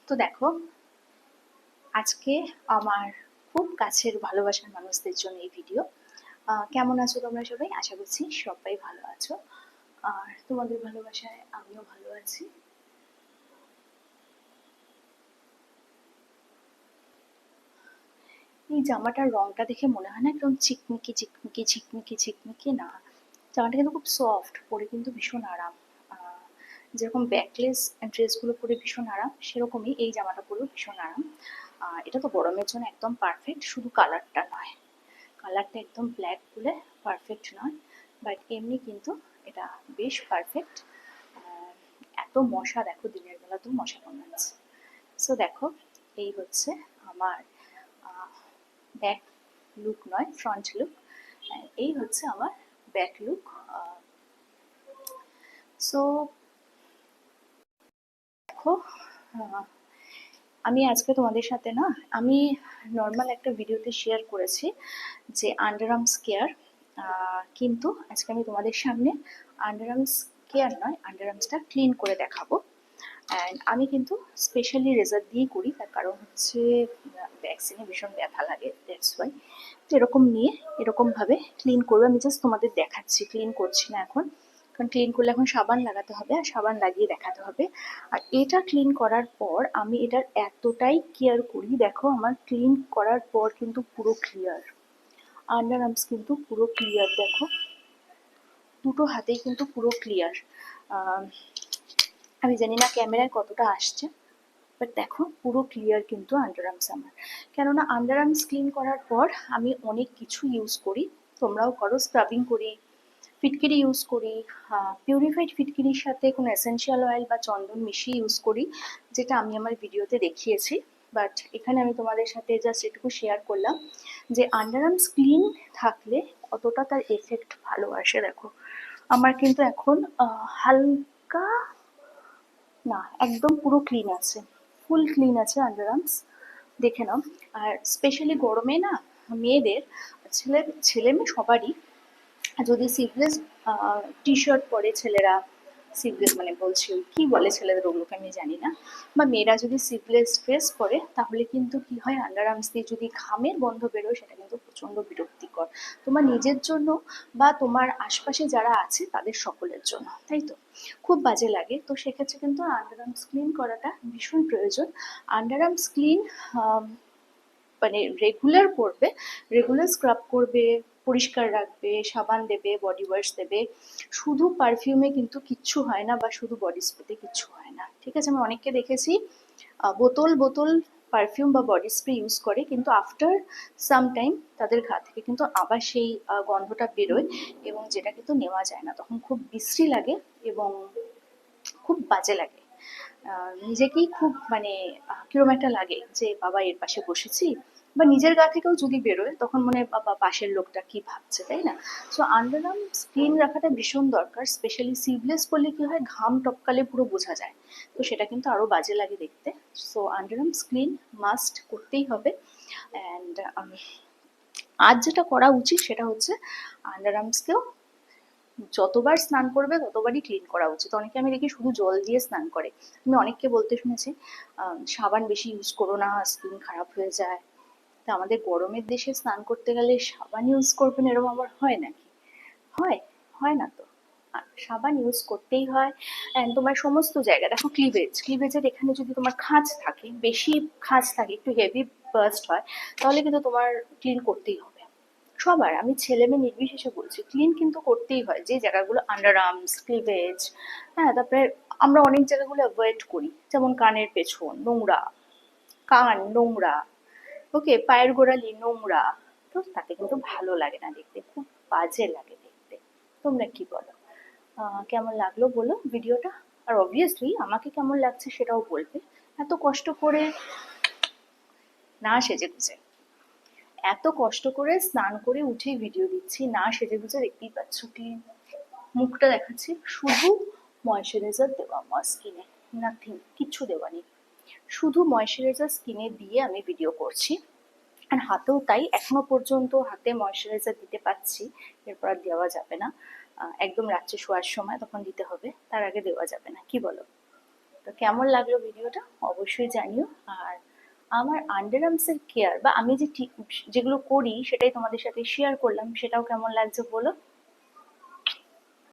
তো দেখো, আজকে আমার খুব কাছের ভালোবাসার মানুষদের জন্য এই ভিডিও। কেমন আছো তোমরা সবাই? আশা করছি সবাই ভালো আছো, আর তোমাদের ভালোবাসায় আমিও ভালো আছি। এই জামাটার রংটা দেখে মনে হয় না একদম চিকমিকি চিকমিকি ঝিকমিকি ঝিকমিকি? না, জামাটা কিন্তু খুব সফট, পরে কিন্তু ভীষণ আরাম। যেরকম ব্যাকলেস ড্রেসগুলো পরে ভীষণ আরাম, সেরকমই এই জামাটা পরেও ভীষণ আরাম। এটা তো গরমের জন্য একদম পারফেক্ট, শুধু কালারটা নয়, কালারটা একদম ব্ল্যাক বলে পারফেক্ট নয়, বাট এমনি কিন্তু এটা বেশ পারফেক্ট। এত মশা দেখো, দিনের বেলা তো মশা কামড়াচ্ছে। সো দেখো, এই হচ্ছে আমার ব্যাক লুক, নয় ফ্রন্ট লুক, এই হচ্ছে আমার ব্যাক লুক। সো দেখো, আমি আজকে তোমাদের সাথে না, আমি নর্মাল একটা ভিডিওতে শেয়ার করেছি যে আন্ডার আর্মস কেয়ার, কিন্তু আজকে আমি তোমাদের সামনে আন্ডার আর্মস কেয়ার নয়, আন্ডার আর্মসটা ক্লিন করে দেখাবো। অ্যান্ড আমি কিন্তু স্পেশালি রেজার দিয়েই করি, তার কারণ হচ্ছে ভ্যাকসিনে ভীষণ ব্যথা লাগে, দ্যাটস ওয়াই। তো এরকম নিয়ে এরকমভাবে ক্লিন করবো। আমি জাস্ট তোমাদের দেখাচ্ছি, ক্লিন করছি না এখন, কারণ ক্লিন করলে এখন সাবান লাগাতে হবে, আর সাবান লাগিয়ে দেখাতে হবে। আর এটা ক্লিন করার পর আমি এটার এতটাই কেয়ার করি, দেখো আমার ক্লিন করার পর কিন্তু পুরো ক্লিয়ার, আন্ডার আর্মস কিন্তু পুরো ক্লিয়ার। দেখো, দুটো হাতেই কিন্তু পুরো ক্লিয়ার। আমি জানি না ক্যামেরায় কতটা আসছে, বাট দেখো পুরো ক্লিয়ার কিন্তু আন্ডার আর্মস আমার। কেননা আন্ডার আর্মস ক্লিন করার পর আমি অনেক কিছু ইউজ করি, তোমরাও করো, স্ক্রাবিং করি, ফিটকিরি ইউজ করি, পিউরিফাইড ফিটকিরির সাথে কোনো এসেনশিয়াল অয়েল বা চন্দন মিশিয়ে ইউজ করি, যেটা আমি আমার ভিডিওতে দেখিয়েছি। বাট এখানে আমি তোমাদের সাথে জাস্ট এটুকু শেয়ার করলাম যে আন্ডার আর্মস ক্লিন থাকলে কতটা তার এফেক্ট ভালো আসে। দেখো আমার কিন্তু এখন হালকা না, একদম পুরো ক্লিন আছে, ফুল ক্লিন আছে আন্ডার আর্মস, দেখে নাও। আর স্পেশালি গরমে না, মেয়েদের, ছেলে ছেলে মেয়ে সবারই, যদি সিভলেস টি শার্ট পরে ছেলেরা, সিভলেস মানে বলছি ওই কী বলে ছেলেদের, ওগুলোকে আমি জানি না, বা মেয়েরা যদি সিভলেস ড্রেস পরে, তাহলে কিন্তু কি হয়, আন্ডার আর্মস দিয়ে যদি ঘামের গন্ধ বেরোয়, সেটা কিন্তু প্রচণ্ড বিরক্তিকর তোমার নিজের জন্য বা তোমার আশপাশে যারা আছে তাদের সকলের জন্য, তাই তো? খুব বাজে লাগে। তো সেক্ষেত্রে কিন্তু আন্ডার আর্মস ক্লিন করাটা ভীষণ প্রয়োজন। আন্ডার আর্মস ক্লিন মানে রেগুলার করবে, রেগুলার স্ক্রাব করবে, পরিষ্কার রাখবে, সাবান দেবে, বডি ওয়াশ দেবে। শুধু পারফিউমে কিন্তু কিচ্ছু হয় না, বা শুধু বডি স্প্রেতে কিচ্ছু হয় না, ঠিক আছে? আমি অনেককে দেখেছি বোতল বোতল পারফিউম বা বডি স্প্রে ইউজ করে, কিন্তু আফটার সাম টাইম তাদের গা থেকে কিন্তু আবার সেই গন্ধটা বেরোয়, এবং যেটা কিন্তু নেওয়া যায় না, তখন খুব বিশ্রী লাগে এবং খুব বাজে লাগে। নিজেকেই খুব মানে কিরম একটা লাগে যে বাবা এর পাশে বসেছি, বা নিজের গা থেকেও যদি বেরোয় তখন মনে হয় বাবা পাশের লোকটা কি ভাবছে, তাই না? সো আন্ডার আর্মস ক্লিন রাখাটা ভীষণ দরকার। স্পেশালি স্লিভলেস করলে কি হয়, ঘাম টপকালে পুরো বোঝা যায়, তো সেটা কিন্তু আরো বাজে লাগে দেখতে। So under arms clean must করতেই হবে। অ্যান্ড আজ যেটা করা উচিত সেটা হচ্ছে আন্ডার আর্মসকেও যতবার স্নান করবে ততবারই ক্লিন করা উচিত। অনেকে আমি দেখি শুধু জল দিয়ে স্নান করে, আমি অনেককে বলতে শুনেছি সাবান বেশি ইউজ করো না, স্কিন খারাপ হয়ে যায়। তা আমাদের গরমের দেশে স্নান করতে গেলে সাবান ইউজ করবেন এরকম আবার হয় নাকি? হয়? হয় না তো। সাবান ইউজ করতেই হয়। অ্যান্ড তোমার সমস্ত জায়গা দেখো, ক্লিভেজের এখানে যদি তোমার খাঁজ থাকে, বেশি খাঁজ থাকে, একটু হেভি বার্স্ট হয়, তাহলে কিন্তু তোমার ক্লিন করতেই হবে। সবার, আমি ছেলে মেয়ে নির্বিশেষে বলছি, ক্লিন কিন্তু করতেই হয়, যে জায়গাগুলো আন্ডার আর্মস, ক্লিভেজ, হ্যাঁ, তারপরে আমরা অনেক জায়গাগুলো অ্যাভয়েড করি, যেমন কানের পেছন নোংরা, কান নোংরা, ওকে, পায়ের গোড়ালি নোংরা, তো তাতে কিন্তু ভালো লাগে না দেখতে, খুব বাজে লাগে দেখতে। তোমরা কি বলো? কেমন লাগলো বলো ভিডিওটা? আর অবভিয়াসলি আমাকে কেমন লাগছে সেটাও বলবে। এত কষ্ট করে, না সেজে গুজে, এত কষ্ট করে স্নান করে উঠেই ভিডিও দিচ্ছি, না সেজে গুজে, দেখতেই পাচ্ছ ক্লিন মুখটা দেখাচ্ছি, শুধু ময়শ্চারাইজার দেওয়া আমার স্কিনে, নাথিং, কিচ্ছু দেওয়া নেই, শুধু ময়শ্চারাইজার স্কিনে দিয়ে আমি ভিডিও করছি। আর হাতেও তাই, এখনো পর্যন্ত হাতে ময়শ্চারাইজার দিতে পাচ্ছি, এরপর আর দেওয়া যাবে না। একদম রাত্রে শোয়ার সময় তখন দিতে হবে, তার আগে দেওয়া যাবে না, কি বলো? তো কেমন লাগলো ভিডিওটা অবশ্যই জানিও। আর আমার আন্ডার আর্মসের কেয়ার বা আমি যেগুলো করি সেটাই তোমাদের সাথে শেয়ার করলাম, সেটাও কেমন লাগছে বলো।